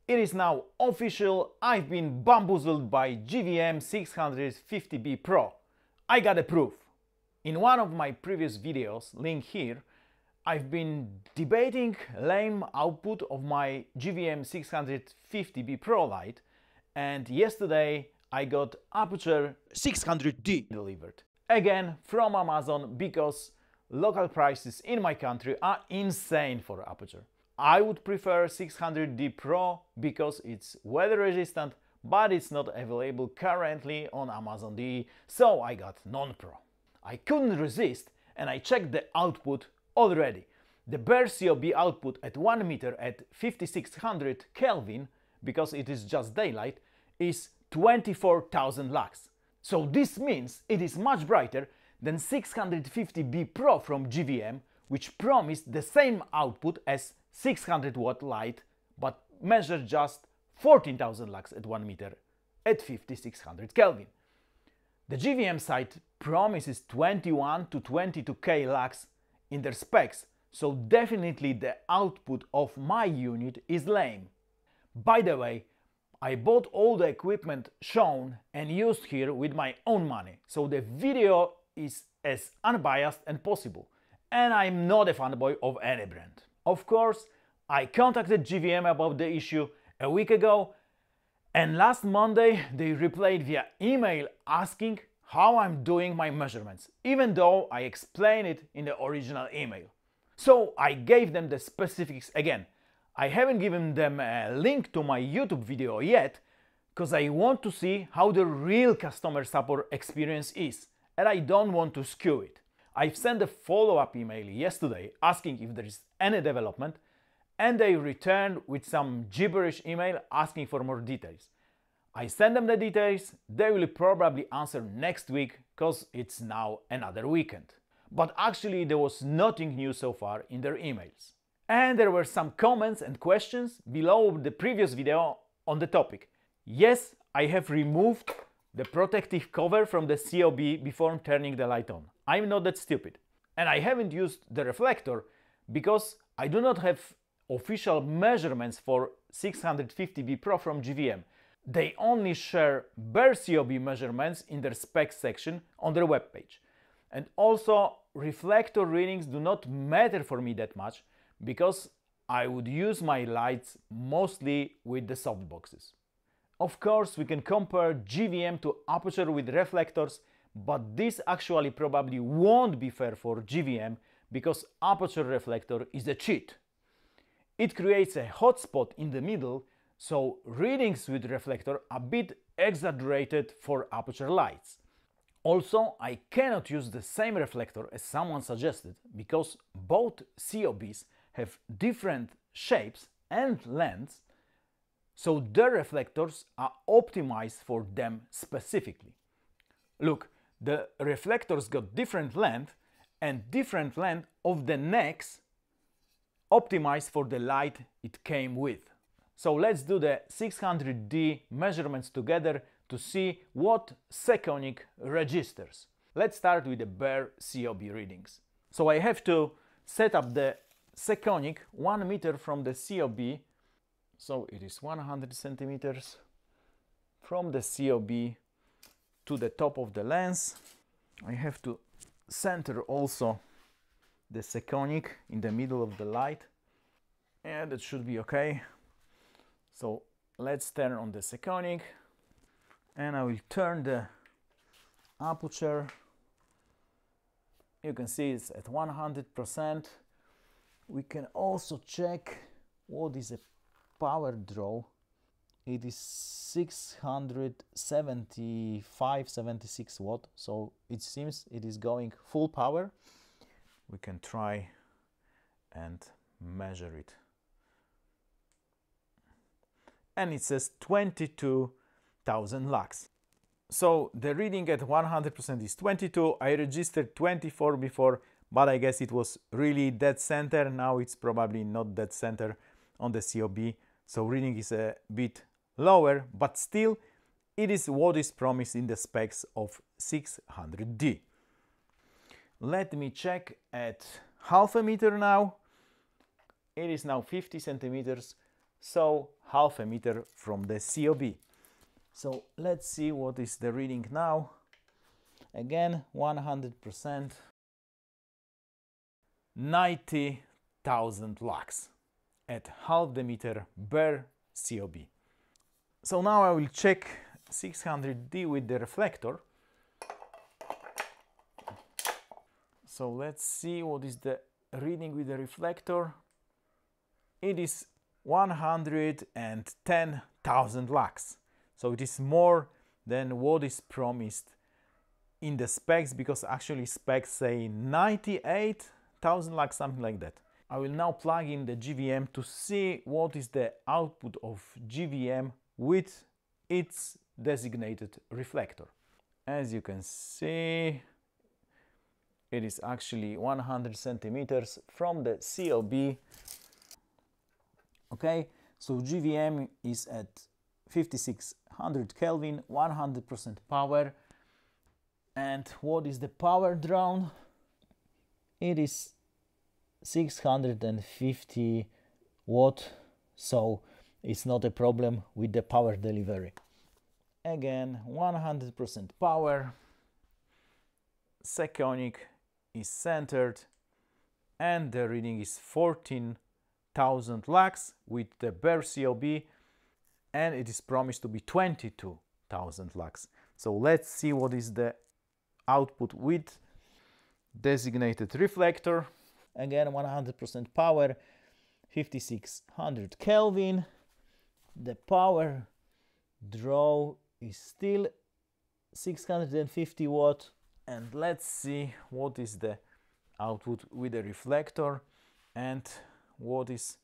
It is now official, I've been bamboozled by GVM 650B Pro. I got a proof. In one of my previous videos, link here, I've been debating lame output of my GVM 650B Pro light, and yesterday I got Aputure 600D delivered. Again from Amazon, because local prices in my country are insane for Aputure. I would prefer 600D Pro because it's weather resistant, but it's not available currently on Amazon.de, so I got non-pro. I couldn't resist and I checked the output already. The bare COB output at 1 meter at 5600 Kelvin, because it is just daylight, is 24,000 lux. So this means it is much brighter than 650B Pro from GVM, which promised the same output as 600 watt light, but measured just 14,000 lux at 1 meter at 5600 Kelvin. The GVM site promises 21 to 22k lux in their specs, so definitely the output of my unit is lame. By the way, I bought all the equipment shown and used here with my own money, so the video is as unbiased as possible, and I'm not a fanboy of any brand. Of course, I contacted GVM about the issue a week ago, and last Monday they replied via email asking how I'm doing my measurements, even though I explained it in the original email. So I gave them the specifics again. I haven't given them a link to my YouTube video yet, because I want to see how the real customer support experience is, and I don't want to skew it. I've sent a follow-up email yesterday asking if there is any development, and they returned with some gibberish email asking for more details. I sent them the details, they will probably answer next week, because it's now another weekend. But actually there was nothing new so far in their emails. And there were some comments and questions below the previous video on the topic. Yes, I have removed the protective cover from the COB before turning the light on. I'm not that stupid. And I haven't used the reflector because I do not have official measurements for 650B Pro from GVM. They only share bare COB measurements in their specs section on their webpage. And also, reflector readings do not matter for me that much, because I would use my lights mostly with the softboxes. Of course, we can compare GVM to Aputure with reflectors, but this actually probably won't be fair for GVM, because Aputure reflector is a cheat. It creates a hotspot in the middle, so readings with reflector are a bit exaggerated for Aputure lights. Also, I cannot use the same reflector as someone suggested, because both COBs have different shapes and lengths, so their reflectors are optimized for them specifically. Look, the reflectors got different length and different length of the necks optimized for the light it came with. So let's do the 600D measurements together to see what Sekonic registers. Let's start with the bare COB readings. So I have to set up the Sekonic 1 meter from the COB, so it is 100 centimeters from the COB to the top of the lens. I have to center also the Sekonic in the middle of the light, and that should be okay. So let's turn on the Sekonic, and I will turn the Aputure. You can see it's at 100%. We can also check what is a power draw. It is 676 watt, so it seems it is going full power. We can try and measure it. And it says 22,000 lux. So the reading at 100% is 22. I registered 24 before, but I guess it was really dead center. Now it's probably not dead center on the COB, so reading is a bit lower, but still it is what is promised in the specs of 600D. Let me check at half a meter now. It is now 50 centimeters, so half a meter from the COB. So let's see what is the reading now. Again, 100%, 90,000 lux at half the meter bare COB. So now I will check 600D with the reflector. So let's see what is the reading with the reflector. It is 110,000 lux. So it is more than what is promised in the specs, because actually specs say 98,000 lux, something like that. I will now plug in the GVM to see what is the output of GVM with its designated reflector. As you can see, it is actually 100 centimeters from the COB. Okay, so GVM is at 5600 Kelvin, 100% power. And what is the power drawn? It is 650 watt, so it's not a problem with the power delivery. Again, 100% power. Sekonic is centered, and the reading is 14,000 lux with the bare COB, and it is promised to be 22,000 lux. So let's see what is the output with designated reflector. Again, 100% power, 5600 Kelvin. The power draw is still 650 watt. And let's see what is the output with the reflector and what is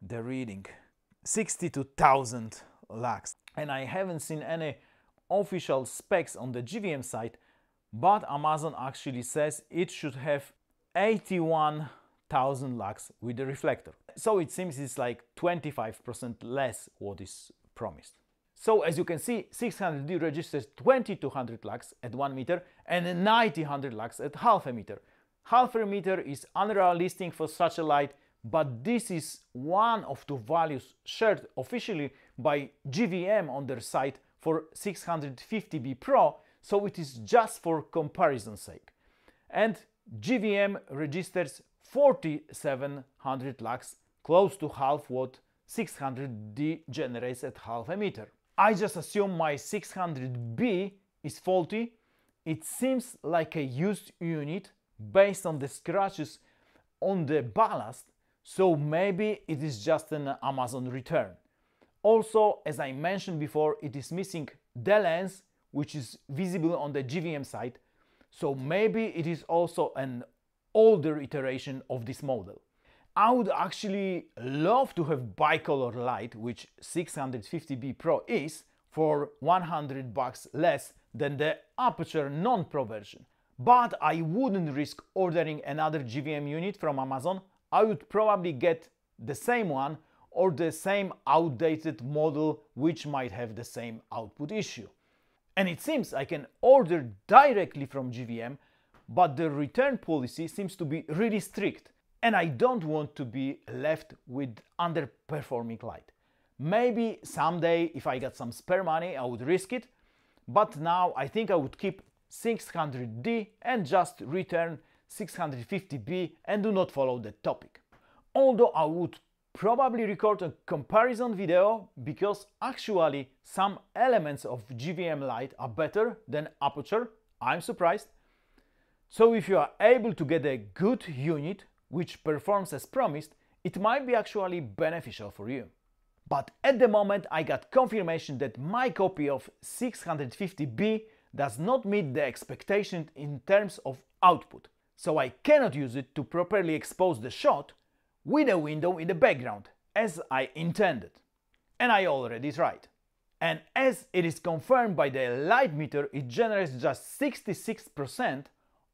the reading. 62,000 lux. And I haven't seen any official specs on the GVM site, but Amazon actually says it should have 81,000 lux with the reflector. So it seems it's like 25% less what is promised. So as you can see, 600D registers 2200 lux at 1 meter and 9000 lux at half a meter. Half a meter is unrealistic for such a light, but this is one of the values shared officially by GVM on their site for 650B Pro, so it is just for comparison's sake. And GVM registers 4700 lux, close to half what 600D generates at half a meter. I just assume my 600B is faulty. It seems like a used unit based on the scratches on the ballast, so maybe it is just an Amazon return. Also, as I mentioned before, it is missing the lens, which is visible on the GVM site, so maybe it is also an older iteration of this model. I would actually love to have bicolor light, which 650B Pro is, for $100 less than the Aputure non-Pro version. But I wouldn't risk ordering another GVM unit from Amazon. I would probably get the same one or the same outdated model which might have the same output issue. And it seems I can order directly from GVM, but the return policy seems to be really strict. And I don't want to be left with underperforming light. Maybe someday, if I got some spare money, I would risk it, but now I think I would keep 600D and just return 650B and do not follow the topic. Although I would probably record a comparison video, because actually some elements of GVM light are better than Aputure. I'm surprised. So if you are able to get a good unit which performs as promised, it might be actually beneficial for you. But at the moment I got confirmation that my copy of 650B does not meet the expectation in terms of output, so I cannot use it to properly expose the shot with a window in the background, as I intended. And I already tried. And as it is confirmed by the light meter, it generates just 66%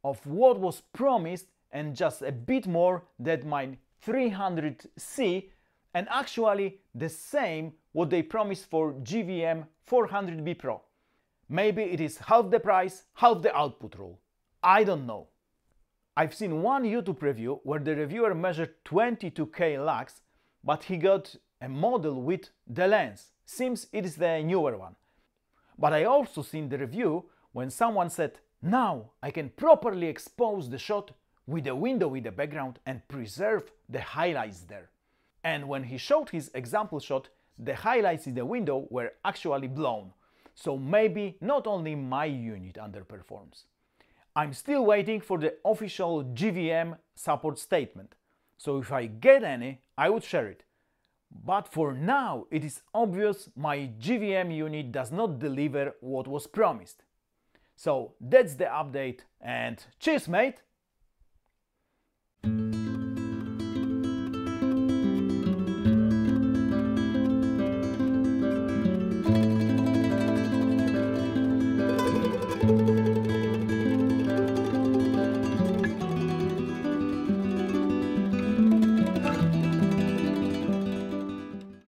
of what was promised and just a bit more than my 300C, and actually the same what they promised for GVM 400B Pro. Maybe it is half the price, half the output rule. I don't know. I've seen one YouTube review where the reviewer measured 22K lux, but he got a model with the lens. Seems it is the newer one. But I also seen the review when someone said, now I can properly expose the shot with a window in the background and preserve the highlights there. And when he showed his example shot, the highlights in the window were actually blown. So maybe not only my unit underperforms. I'm still waiting for the official GVM support statement. So if I get any, I would share it. But for now, it is obvious my GVM unit does not deliver what was promised. So that's the update, and cheers, mate!